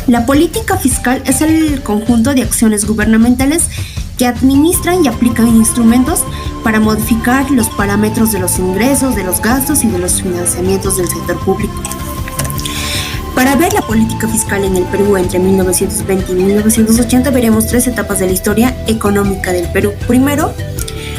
La política fiscal es el conjunto de acciones gubernamentales que administran y aplican instrumentos para modificar los parámetros de los ingresos, de los gastos y de los financiamientos del sector público. Para ver la política fiscal en el Perú entre 1920 y 1980 veremos tres etapas de la historia económica del Perú. Primero,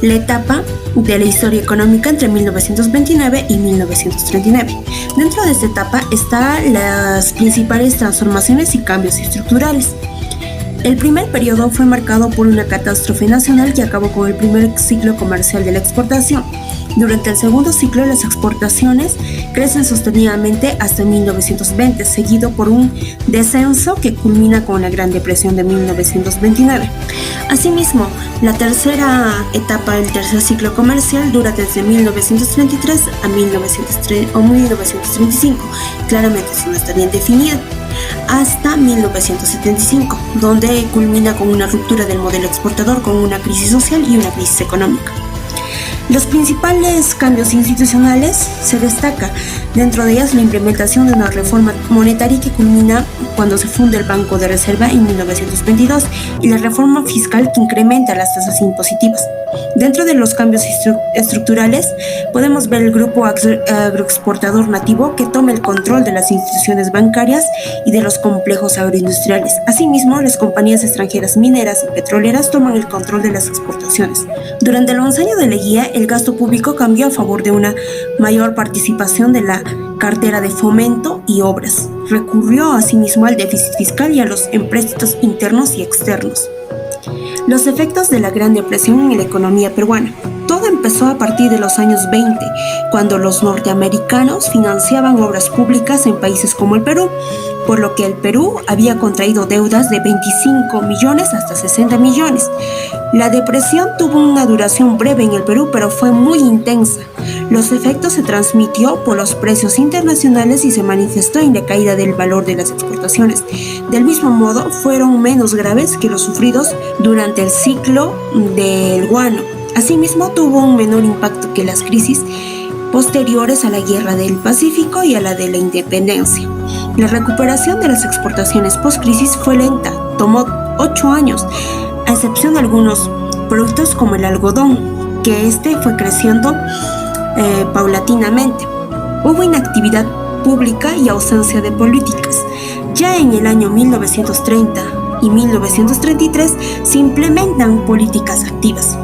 la etapa de la historia económica entre 1929 y 1939. Dentro de esta etapa están las principales transformaciones y cambios estructurales. El primer periodo fue marcado por una catástrofe nacional que acabó con el primer ciclo comercial de la exportación. Durante el segundo ciclo, las exportaciones crecen sostenidamente hasta 1920, seguido por un descenso que culmina con la Gran Depresión de 1929. Asimismo, la tercera etapa del tercer ciclo comercial dura desde 1933 a 1935, claramente eso no está bien definido, hasta 1975, donde culmina con una ruptura del modelo exportador, con una crisis social y una crisis económica. Los principales cambios institucionales se destaca dentro de ellas la implementación de una reforma monetaria que culmina cuando se funda el Banco de Reserva en 1922 y la reforma fiscal que incrementa las tasas impositivas. Dentro de los cambios estructurales podemos ver el grupo agroexportador nativo que toma el control de las instituciones bancarias y de los complejos agroindustriales. Asimismo, las compañías extranjeras mineras y petroleras toman el control de las exportaciones. Durante el oncenio de Leguía, el gasto público cambió a favor de una mayor participación de la cartera de fomento y obras. Recurrió asimismo al déficit fiscal y a los empréstitos internos y externos. Los efectos de la Gran Depresión en la economía peruana. Todo empezó a partir de los años 20, cuando los norteamericanos financiaban obras públicas en países como el Perú, por lo que el Perú había contraído deudas de 25 millones hasta 60 millones. La depresión tuvo una duración breve en el Perú, pero fue muy intensa. Los efectos se transmitió por los precios internacionales y se manifestó en la caída del valor de las exportaciones. Del mismo modo, fueron menos graves que los sufridos durante el ciclo del guano. Asimismo, tuvo un menor impacto que las crisis posteriores a la Guerra del Pacífico y a la de la Independencia. La recuperación de las exportaciones post-crisis fue lenta, tomó 8 años, a excepción de algunos productos como el algodón, que fue creciendo paulatinamente. Hubo inactividad pública y ausencia de políticas. Ya en el año 1930 y 1933 se implementan políticas activas.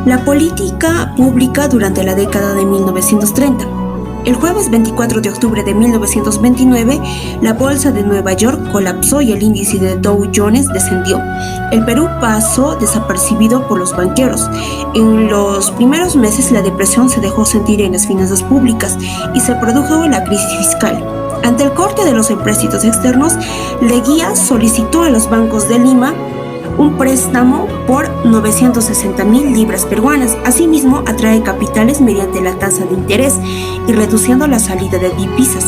La política pública durante la década de 1930. El jueves 24 de octubre de 1929, la bolsa de Nueva York colapsó y el índice de Dow Jones descendió. El Perú pasó desapercibido por los banqueros. En los primeros meses, la depresión se dejó sentir en las finanzas públicas y se produjo la crisis fiscal. Ante el corte de los empréstitos externos, Leguía solicitó a los bancos de Lima un préstamo por 960.000 libras peruanas. Asimismo, atrae capitales mediante la tasa de interés y reduciendo la salida de divisas.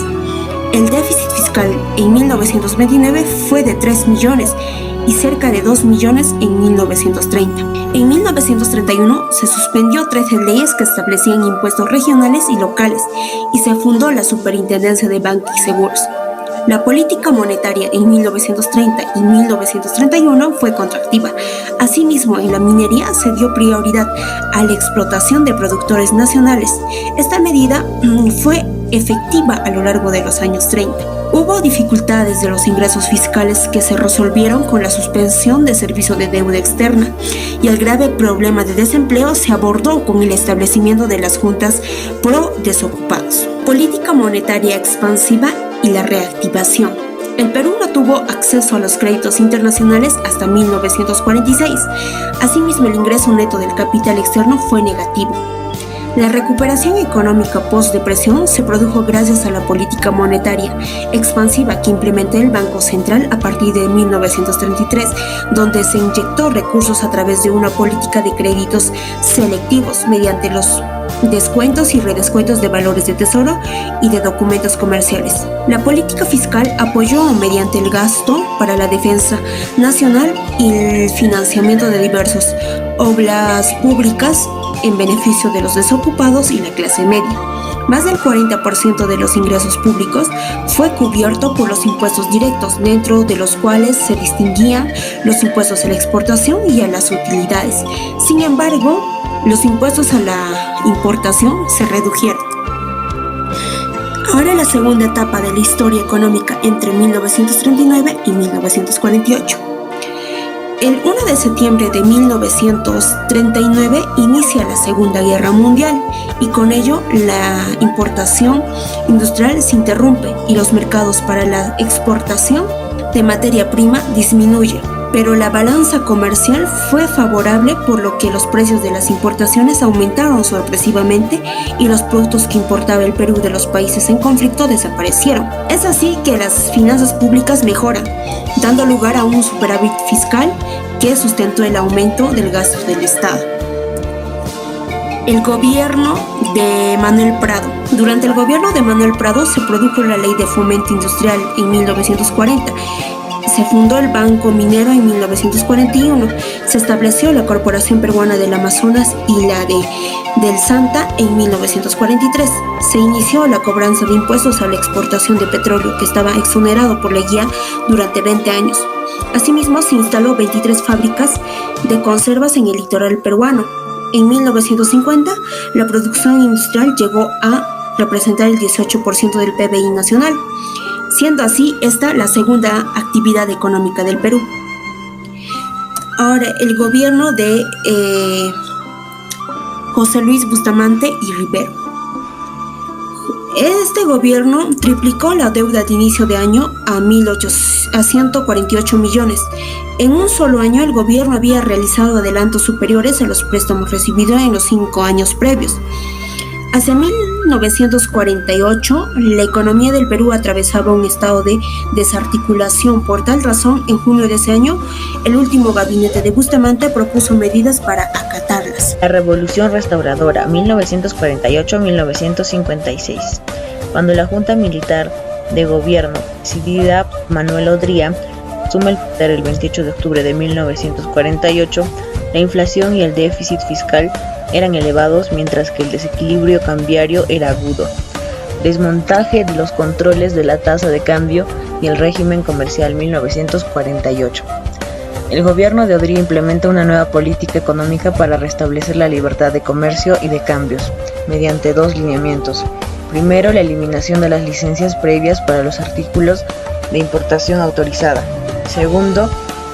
El déficit fiscal en 1929 fue de 3 millones y cerca de 2 millones en 1930. En 1931 se suspendió 13 leyes que establecían impuestos regionales y locales y se fundó la Superintendencia de Banca y Seguros. La política monetaria en 1930 y 1931 fue contractiva. Asimismo, en la minería se dio prioridad a la explotación de productores nacionales. Esta medida fue efectiva a lo largo de los años 30. Hubo dificultades de los ingresos fiscales que se resolvieron con la suspensión de servicio de deuda externa y el grave problema de desempleo se abordó con el establecimiento de las juntas pro desocupados. Política monetaria expansiva y la reactivación. El Perú no tuvo acceso a los créditos internacionales hasta 1946. Asimismo, el ingreso neto del capital externo fue negativo. La recuperación económica post-depresión se produjo gracias a la política monetaria expansiva que implementó el Banco Central a partir de 1933, donde se inyectó recursos a través de una política de créditos selectivos mediante los descuentos y redescuentos de valores de tesoro y de documentos comerciales. La política fiscal apoyó mediante el gasto para la defensa nacional y el financiamiento de diversas obras públicas en beneficio de los desocupados y la clase media. Más del 40% de los ingresos públicos fue cubierto por los impuestos directos, dentro de los cuales se distinguían los impuestos a la exportación y a las utilidades. Sin embargo, los impuestos a la importación se redujeron. Ahora la segunda etapa de la historia económica entre 1939 y 1948. El 1 de septiembre de 1939 inicia la Segunda Guerra Mundial y con ello la importación industrial se interrumpe y los mercados para la exportación de materia prima disminuyen. Pero la balanza comercial fue favorable, por lo que los precios de las importaciones aumentaron sorpresivamente y los productos que importaba el Perú de los países en conflicto desaparecieron. Es así que las finanzas públicas mejoran, dando lugar a un superávit fiscal que sustentó el aumento del gasto del Estado. El gobierno de Manuel Prado. Durante el gobierno de Manuel Prado se produjo la Ley de Fomento Industrial en 1940. Se fundó el Banco Minero en 1941, se estableció la Corporación Peruana del Amazonas y la del Santa en 1943. Se inició la cobranza de impuestos a la exportación de petróleo, que estaba exonerado por la guía durante 20 años. Asimismo, se instaló 23 fábricas de conservas en el litoral peruano. En 1950, la producción industrial llegó a representar el 18% del PBI nacional, siendo así esta la segunda actividad económica del Perú. Ahora, el gobierno de José Luis Bustamante y Rivero. Este gobierno triplicó la deuda de inicio de año a 148 millones. En un solo año, el gobierno había realizado adelantos superiores a los préstamos recibidos en los 5 años previos. Hacia 1948, la economía del Perú atravesaba un estado de desarticulación. Por tal razón, en junio de ese año, el último gabinete de Bustamante propuso medidas para acatarlas. La Revolución Restauradora, 1948-1956. Cuando la Junta Militar de Gobierno, presidida por Manuel Odría, asume el poder el 28 de octubre de 1948, la inflación y el déficit fiscal eran elevados, mientras que el desequilibrio cambiario era agudo. Desmontaje de los controles de la tasa de cambio y el régimen comercial, 1948. El gobierno de Odría implementa una nueva política económica para restablecer la libertad de comercio y de cambios, mediante 2 lineamientos. Primero, la eliminación de las licencias previas para los artículos de importación autorizada. Segundo,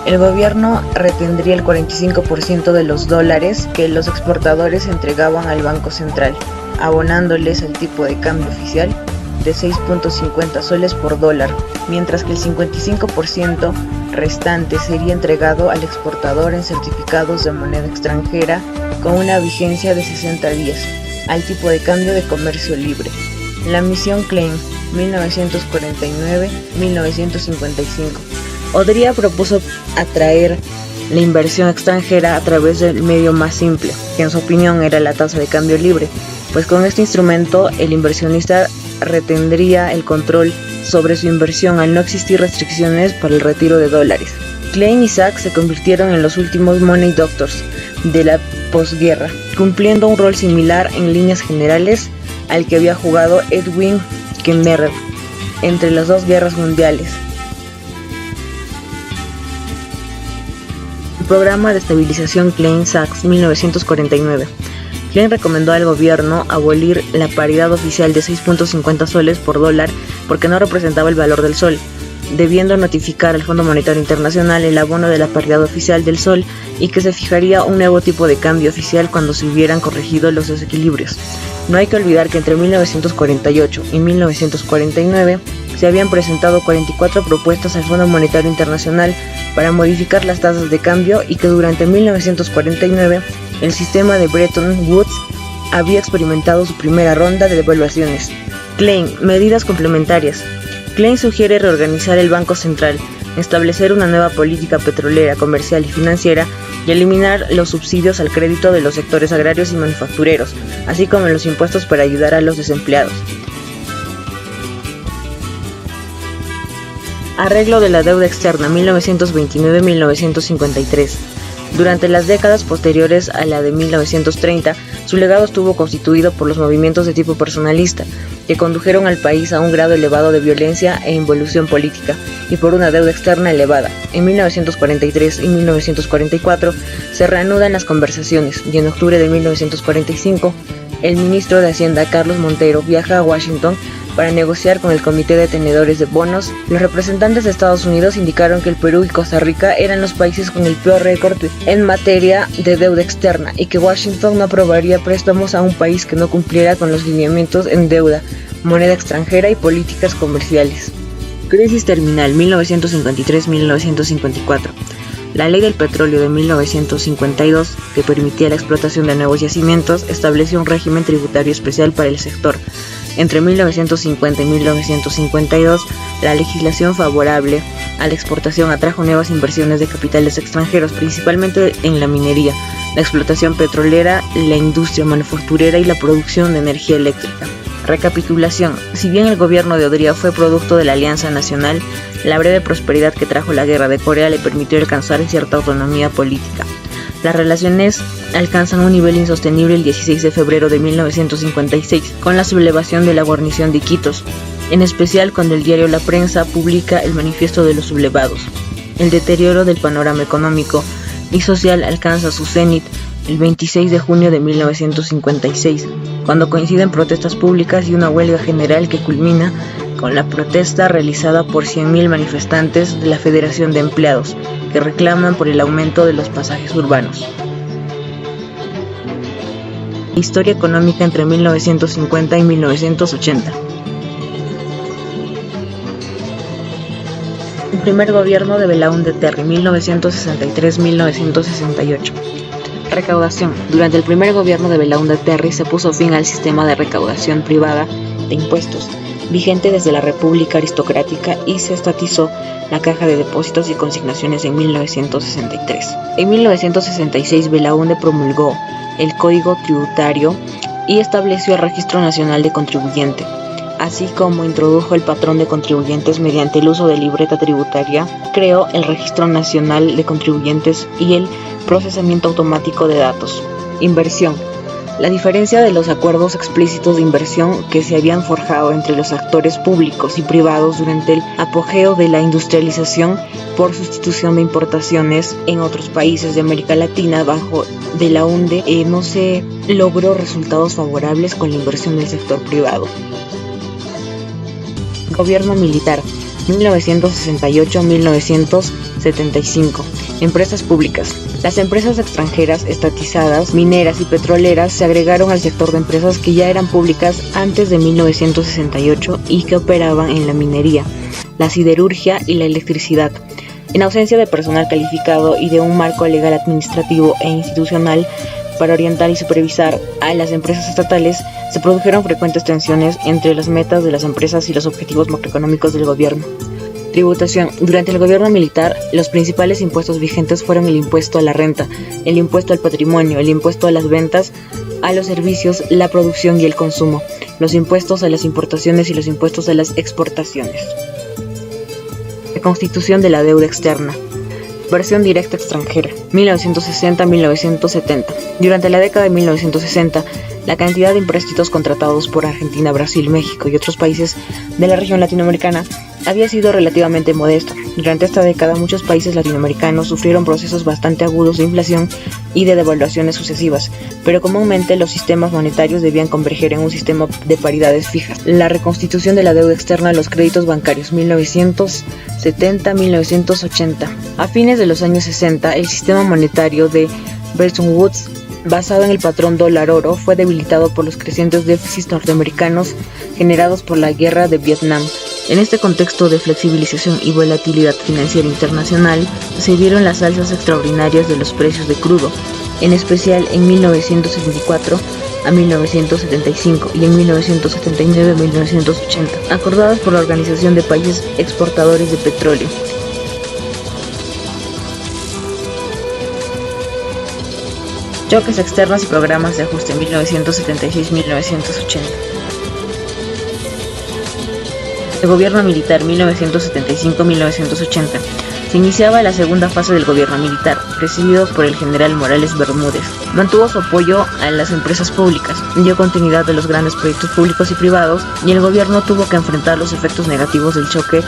el gobierno retendría el 45% de los dólares que los exportadores entregaban al Banco Central, abonándoles el tipo de cambio oficial de 6.50 soles por dólar, mientras que el 55% restante sería entregado al exportador en certificados de moneda extranjera con una vigencia de 60 días, al tipo de cambio de comercio libre. La misión Klein, 1949-1955. Odría propuso atraer la inversión extranjera a través del medio más simple, que en su opinión era la tasa de cambio libre, pues con este instrumento el inversionista retendría el control sobre su inversión al no existir restricciones para el retiro de dólares. Klein y Sachs se convirtieron en los últimos money doctors de la posguerra, cumpliendo un rol similar en líneas generales al que había jugado Edwin Kemmerer entre las 2 guerras mundiales. Programa de estabilización Klein-Sachs, 1949. Klein recomendó al gobierno abolir la paridad oficial de 6.50 soles por dólar porque no representaba el valor del sol, debiendo notificar al Fondo Monetario Internacional el abono de la paridad oficial del sol y que se fijaría un nuevo tipo de cambio oficial cuando se hubieran corregido los desequilibrios. No hay que olvidar que entre 1948 y 1949 se habían presentado 44 propuestas al Fondo Monetario Internacional para modificar las tasas de cambio y que durante 1949 el sistema de Bretton Woods había experimentado su primera ronda de devaluaciones. Klein, medidas complementarias. Klein sugiere reorganizar el Banco Central, establecer una nueva política petrolera, comercial y financiera y eliminar los subsidios al crédito de los sectores agrarios y manufactureros, así como los impuestos para ayudar a los desempleados. Arreglo de la deuda externa, 1929-1953. Durante las décadas posteriores a la de 1930, su legado estuvo constituido por los movimientos de tipo personalista, que condujeron al país a un grado elevado de violencia e involución política, y por una deuda externa elevada. En 1943 y 1944 se reanudan las conversaciones, y en octubre de 1945, el ministro de Hacienda, Carlos Montero, viaja a Washington para negociar con el Comité de Tenedores de Bonos. Los representantes de Estados Unidos indicaron que el Perú y Costa Rica eran los países con el peor récord en materia de deuda externa y que Washington no aprobaría préstamos a un país que no cumpliera con los lineamientos en deuda, moneda extranjera y políticas comerciales. Crisis terminal 1953-1954. La Ley del Petróleo de 1952, que permitía la explotación de nuevos yacimientos, estableció un régimen tributario especial para el sector. Entre 1950 y 1952, la legislación favorable a la exportación atrajo nuevas inversiones de capitales extranjeros, principalmente en la minería, la explotación petrolera, la industria manufacturera y la producción de energía eléctrica. Recapitulación. Si bien el gobierno de Odría fue producto de la Alianza Nacional, la breve prosperidad que trajo la guerra de Corea le permitió alcanzar cierta autonomía política. Las relaciones alcanzan un nivel insostenible el 16 de febrero de 1956, con la sublevación de la guarnición de Iquitos, en especial cuando el diario La Prensa publica el Manifiesto de los Sublevados. El deterioro del panorama económico y social alcanza su cenit el 26 de junio de 1956, cuando coinciden protestas públicas y una huelga general que culmina con la protesta realizada por 100.000 manifestantes de la Federación de Empleados, que reclaman por el aumento de los pasajes urbanos. Historia económica entre 1950 y 1980. El primer gobierno de Belaúnde Terry, 1963-1968. Recaudación. Durante el primer gobierno de Belaúnde Terry se puso fin al sistema de recaudación privada de impuestos, vigente desde la República Aristocrática, y se estatizó la Caja de Depósitos y Consignaciones en 1963. En 1966 Belaúnde promulgó el Código Tributario y estableció el Registro Nacional de Contribuyente, así como introdujo el patrón de contribuyentes mediante el uso de libreta tributaria, creó el Registro Nacional de Contribuyentes y el procesamiento automático de datos. Inversión. La diferencia de los acuerdos explícitos de inversión que se habían forjado entre los actores públicos y privados durante el apogeo de la industrialización por sustitución de importaciones en otros países de América Latina bajo Belaúnde, no se logró resultados favorables con la inversión del sector privado. Gobierno militar 1968-1975. Empresas públicas. Las empresas extranjeras estatizadas, mineras y petroleras se agregaron al sector de empresas que ya eran públicas antes de 1968 y que operaban en la minería, la siderurgia y la electricidad. En ausencia de personal calificado y de un marco legal administrativo e institucional para orientar y supervisar a las empresas estatales, se produjeron frecuentes tensiones entre las metas de las empresas y los objetivos macroeconómicos del gobierno. Tributación. Durante el gobierno militar, los principales impuestos vigentes fueron el impuesto a la renta, el impuesto al patrimonio, el impuesto a las ventas, a los servicios, la producción y el consumo, los impuestos a las importaciones y los impuestos a las exportaciones. Reconstitución de la deuda externa. Inversión directa extranjera, 1960-1970. Durante la década de 1960, la cantidad de empréstitos contratados por Argentina, Brasil, México y otros países de la región latinoamericana había sido relativamente modesta. Durante esta década, muchos países latinoamericanos sufrieron procesos bastante agudos de inflación y de devaluaciones sucesivas, pero comúnmente los sistemas monetarios debían converger en un sistema de paridades fijas. La reconstitución de la deuda externa a los créditos bancarios, 1970-1980. A fines de los años 60, el sistema monetario de Bretton Woods, basado en el patrón dólar-oro, fue debilitado por los crecientes déficits norteamericanos generados por la guerra de Vietnam. En este contexto de flexibilización y volatilidad financiera internacional, se dieron las alzas extraordinarias de los precios de crudo, en especial en 1974 a 1975 y en 1979 a 1980, acordadas por la Organización de Países Exportadores de Petróleo. Choques externos y programas de ajuste, 1976-1980. El gobierno militar, 1975-1980. Se iniciaba la segunda fase del gobierno militar, presidido por el general Morales Bermúdez. Mantuvo su apoyo a las empresas públicas, dio continuidad a los grandes proyectos públicos y privados, y el gobierno tuvo que enfrentar los efectos negativos del choque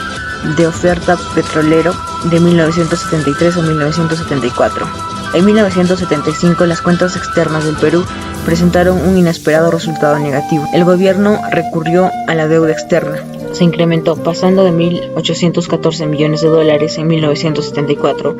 de oferta petrolero de 1973 a 1974. En 1975, las cuentas externas del Perú presentaron un inesperado resultado negativo. El gobierno recurrió a la deuda externa. Se incrementó, pasando de $1.814 millones en 1974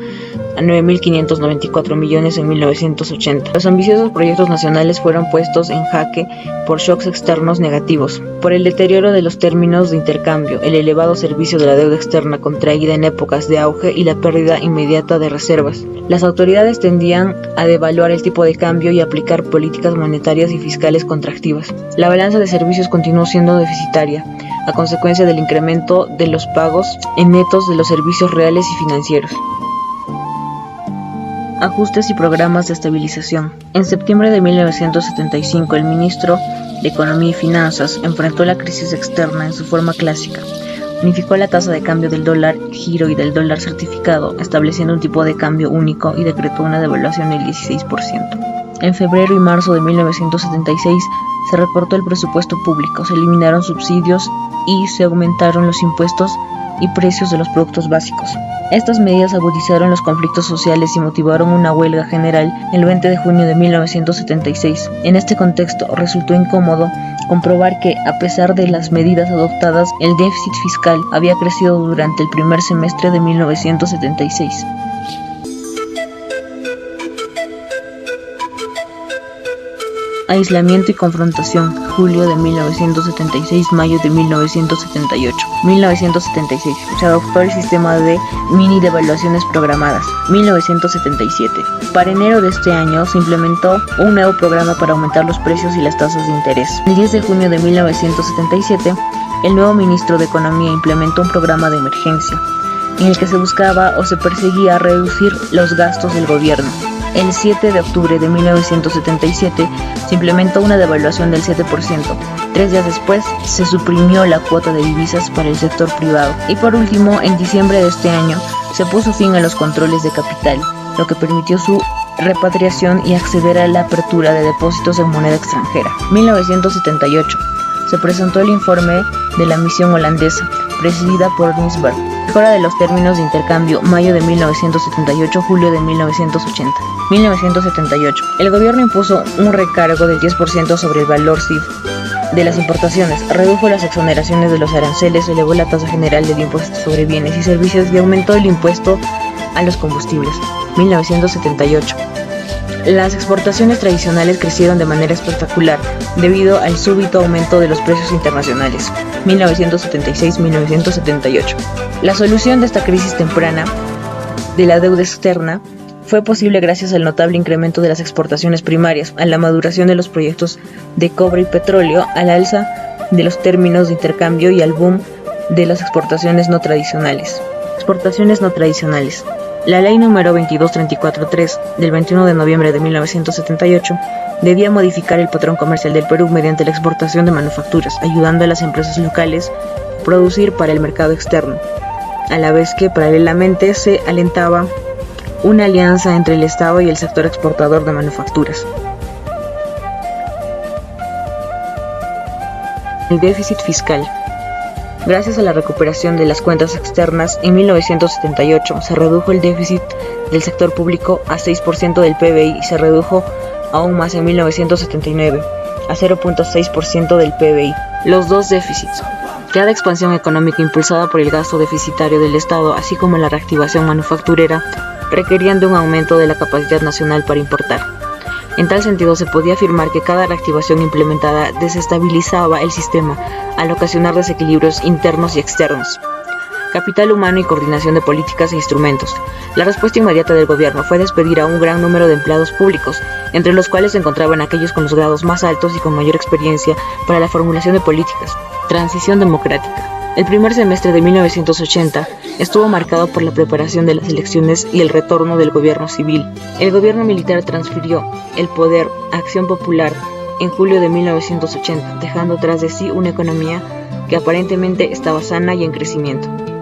a $9.594 millones en 1980. Los ambiciosos proyectos nacionales fueron puestos en jaque por shocks externos negativos, por el deterioro de los términos de intercambio, el elevado servicio de la deuda externa contraída en épocas de auge y la pérdida inmediata de reservas. Las autoridades tendían a devaluar el tipo de cambio y aplicar políticas monetarias y fiscales contractivas. La balanza de servicios continuó siendo deficitaria, a consecuencia del incremento de los pagos en netos de los servicios reales y financieros. Ajustes y programas de estabilización. En septiembre de 1975, el ministro de Economía y Finanzas enfrentó la crisis externa en su forma clásica. Unificó la tasa de cambio del dólar giro y del dólar certificado, estableciendo un tipo de cambio único y decretó una devaluación del 16%. En febrero y marzo de 1976 se recortó el presupuesto público, se eliminaron subsidios y se aumentaron los impuestos y precios de los productos básicos. Estas medidas agudizaron los conflictos sociales y motivaron una huelga general el 20 de junio de 1976. En este contexto, resultó incómodo comprobar que, a pesar de las medidas adoptadas, el déficit fiscal había crecido durante el primer semestre de 1976. Aislamiento y confrontación, julio de 1976, mayo de 1978. 1976, se adoptó el sistema de mini devaluaciones programadas. 1977, para enero de este año se implementó un nuevo programa para aumentar los precios y las tasas de interés. El 10 de junio de 1977, el nuevo ministro de Economía implementó un programa de emergencia, en el que se buscaba o se perseguía reducir los gastos del gobierno. El 7 de octubre de 1977 se implementó una devaluación del 7%. 3 días después se suprimió la cuota de divisas para el sector privado. Y por último, en diciembre de este año se puso fin a los controles de capital, lo que permitió su repatriación y acceder a la apertura de depósitos en moneda extranjera. 1978 se presentó el informe de la misión holandesa, presidida por Rensburg. Mejora de los términos de intercambio, mayo de 1978, julio de 1980. 1978. El gobierno impuso un recargo del 10% sobre el valor CIF de las importaciones, redujo las exoneraciones de los aranceles, elevó la tasa general del impuesto sobre bienes y servicios y aumentó el impuesto a los combustibles. 1978. Las exportaciones tradicionales crecieron de manera espectacular debido al súbito aumento de los precios internacionales. 1976-1978. La solución de esta crisis temprana de la deuda externa fue posible gracias al notable incremento de las exportaciones primarias, a la maduración de los proyectos de cobre y petróleo, al alza de los términos de intercambio y al boom de las exportaciones no tradicionales. Exportaciones no tradicionales. La ley número 22343 del 21 de noviembre de 1978 debía modificar el patrón comercial del Perú mediante la exportación de manufacturas, ayudando a las empresas locales a producir para el mercado externo, a la vez que paralelamente se alentaba una alianza entre el Estado y el sector exportador de manufacturas. El déficit fiscal. Gracias a la recuperación de las cuentas externas, en 1978 se redujo el déficit del sector público a 6% del PBI y se redujo aún más en 1979 a 0.6% del PBI. Los dos déficits. Cada expansión económica impulsada por el gasto deficitario del Estado, así como la reactivación manufacturera, requerían de un aumento de la capacidad nacional para importar. En tal sentido, se podía afirmar que cada reactivación implementada desestabilizaba el sistema al ocasionar desequilibrios internos y externos. Capital humano y coordinación de políticas e instrumentos. La respuesta inmediata del gobierno fue despedir a un gran número de empleados públicos, entre los cuales se encontraban aquellos con los grados más altos y con mayor experiencia para la formulación de políticas. Transición democrática. El primer semestre de 1980 estuvo marcado por la preparación de las elecciones y el retorno del gobierno civil. El gobierno militar transfirió el poder a Acción Popular en julio de 1980, dejando tras de sí una economía que aparentemente estaba sana y en crecimiento.